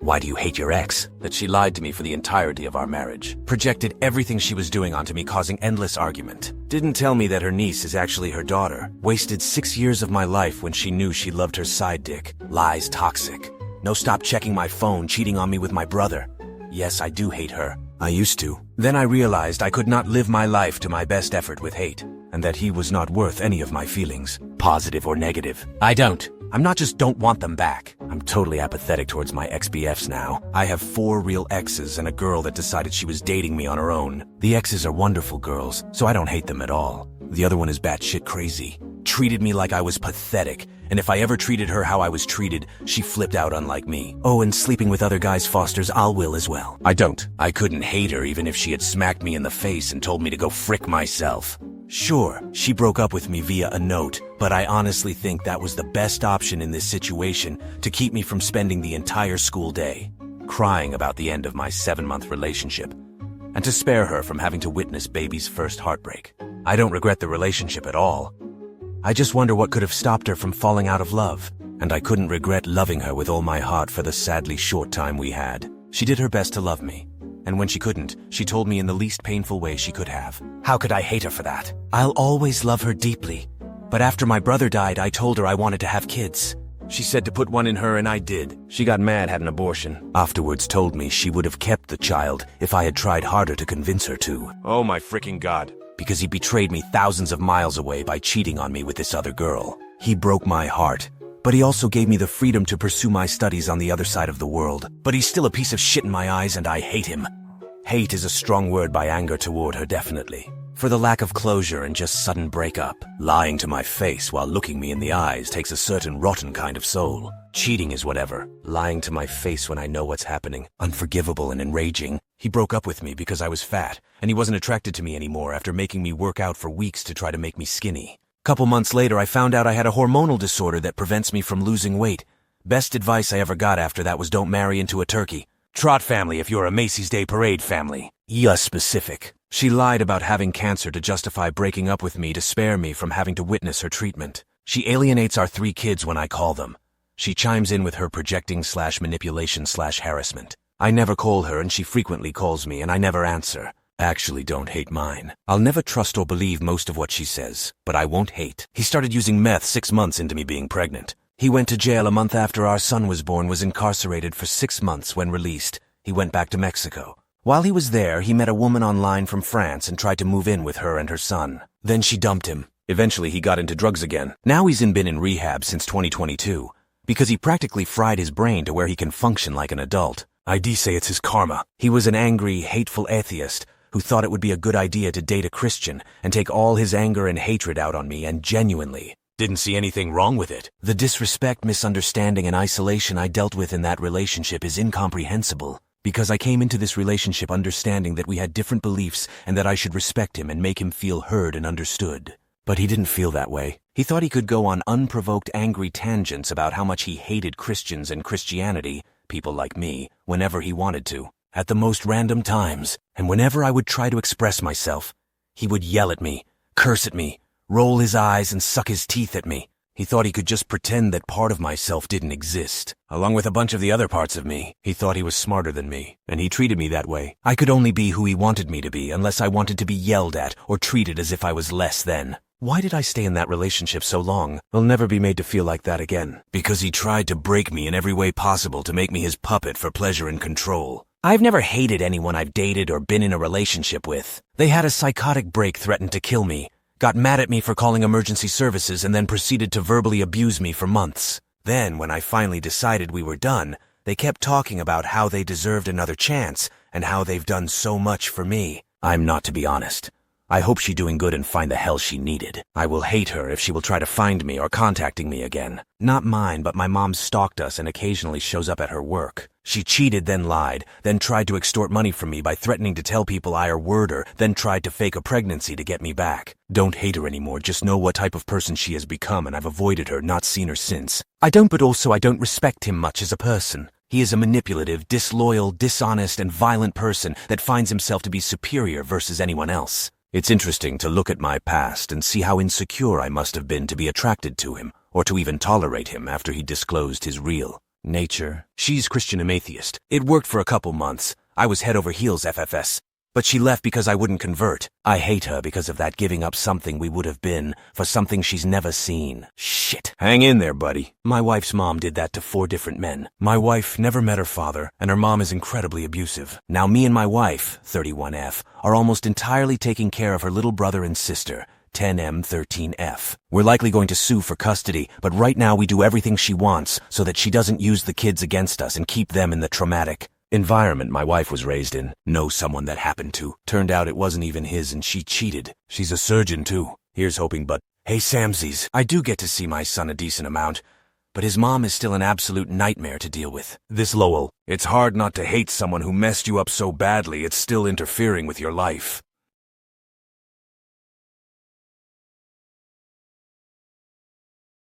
Why do you hate your ex? That she lied to me for the entirety of our marriage. Projected everything she was doing onto me, causing endless argument. Didn't tell me that her niece is actually her daughter. Wasted 6 years of my life when she knew she loved her side dick. Lies toxic. No stop checking my phone, cheating on me with my brother. Yes, I do hate her. I used to. Then I realized I could not live my life to my best effort with hate, and that he was not worth any of my feelings, positive or negative. I'm not just don't want them back. I'm totally apathetic towards my ex-BFs now. I have 4 real exes and a girl that decided she was dating me on her own. The exes are wonderful girls, so I don't hate them at all. The other one is batshit crazy. Treated me like I was pathetic, and if I ever treated her how I was treated, she flipped out unlike me. Oh, and sleeping with other guys fosters ill will as well. I couldn't hate her even if she had smacked me in the face and told me to go frick myself. Sure, she broke up with me via a note, but I honestly think that was the best option in this situation to keep me from spending the entire school day crying about the end of my 7-month relationship, and to spare her from having to witness baby's first heartbreak. I don't regret the relationship at all. I just wonder what could have stopped her from falling out of love, and I couldn't regret loving her with all my heart for the sadly short time we had. She did her best to love me, and when she couldn't, she told me in the least painful way she could have. How could I hate her for that? I'll always love her deeply, but after my brother died, I told her I wanted to have kids. She said to put one in her, and I did. She got mad, had an abortion. Afterwards told me she would have kept the child if I had tried harder to convince her to. Oh my freaking God. Because he betrayed me thousands of miles away by cheating on me with this other girl. He broke my heart, but he also gave me the freedom to pursue my studies on the other side of the world. But he's still a piece of shit in my eyes, and I hate him. Hate is a strong word by anger toward her, definitely. For the lack of closure and just sudden breakup. Lying to my face while looking me in the eyes takes a certain rotten kind of soul. Cheating is whatever. Lying to my face when I know what's happening. Unforgivable and enraging. He broke up with me because I was fat, and he wasn't attracted to me anymore after making me work out for weeks to try to make me skinny. Couple months later, I found out I had a hormonal disorder that prevents me from losing weight. Best advice I ever got after that was don't marry into a turkey. Trot family if you're a Macy's Day Parade family. Yeah, specific. She lied about having cancer to justify breaking up with me to spare me from having to witness her treatment. She alienates our 3 kids when I call them. She chimes in with her projecting/manipulation/harassment. I never call her and she frequently calls me and I never answer. Actually, don't hate mine. I'll never trust or believe most of what she says, but I won't hate. He started using meth 6 months into me being pregnant. He went to jail a month after our son was born, was incarcerated for 6 months. When released, he went back to Mexico. While he was there, he met a woman online from France and tried to move in with her and her son. Then she dumped him. Eventually, he got into drugs again. Now he's been in rehab since 2022 because he practically fried his brain to where he can function like an adult. I'd say it's his karma. He was an angry, hateful atheist who thought it would be a good idea to date a Christian and take all his anger and hatred out on me, and genuinely didn't see anything wrong with it. The disrespect, misunderstanding, and isolation I dealt with in that relationship is incomprehensible, because I came into this relationship understanding that we had different beliefs and that I should respect him and make him feel heard and understood. But he didn't feel that way. He thought he could go on unprovoked angry tangents about how much he hated Christians and Christianity, people like me, whenever he wanted to, at the most random times, and whenever I would try to express myself, he would yell at me, curse at me, roll his eyes and suck his teeth at me. He thought he could just pretend that part of myself didn't exist, along with a bunch of the other parts of me. He thought he was smarter than me, and he treated me that way. I could only be who he wanted me to be unless I wanted to be yelled at or treated as if I was less than. Why did I stay in that relationship so long? I'll never be made to feel like that again. Because he tried to break me in every way possible to make me his puppet for pleasure and control. I've never hated anyone I've dated or been in a relationship with. They had a psychotic break, threatened to kill me, got mad at me for calling emergency services, and then proceeded to verbally abuse me for months. Then, when I finally decided we were done, they kept talking about how they deserved another chance and how they've done so much for me. I'm not, to be honest. I hope she's doing good and find the hell she needed. I will hate her if she will try to find me or contacting me again. Not mine, but my mom stalked us and occasionally shows up at her work. She cheated, then lied, then tried to extort money from me by threatening to tell people I word her, then tried to fake a pregnancy to get me back. Don't hate her anymore, just know what type of person she has become, and I've avoided her, not seen her since. But also I don't respect him much as a person. He is a manipulative, disloyal, dishonest, and violent person that finds himself to be superior versus anyone else. It's interesting to look at my past and see how insecure I must have been to be attracted to him, or to even tolerate him after he disclosed his real Nature. She's Christian and atheist. It worked for a couple months. I was head over heels FFS. But she left because I wouldn't convert. I hate her because of that, giving up something we would have been for something she's never seen. Shit. Hang in there, buddy. My wife's mom did that to 4 different men. My wife never met her father, and her mom is incredibly abusive. Now me and my wife, 31F, are almost entirely taking care of her little brother and sister, 10M13F. We're likely going to sue for custody, but right now we do everything she wants so that she doesn't use the kids against us and keep them in the traumatic environment my wife was raised in. Know someone that happened to. Turned out it wasn't even his and she cheated. She's a surgeon too. Here's hoping, but hey Samsies, I do get to see my son a decent amount, but his mom is still an absolute nightmare to deal with. This Lowell, it's hard not to hate someone who messed you up so badly it's still interfering with your life.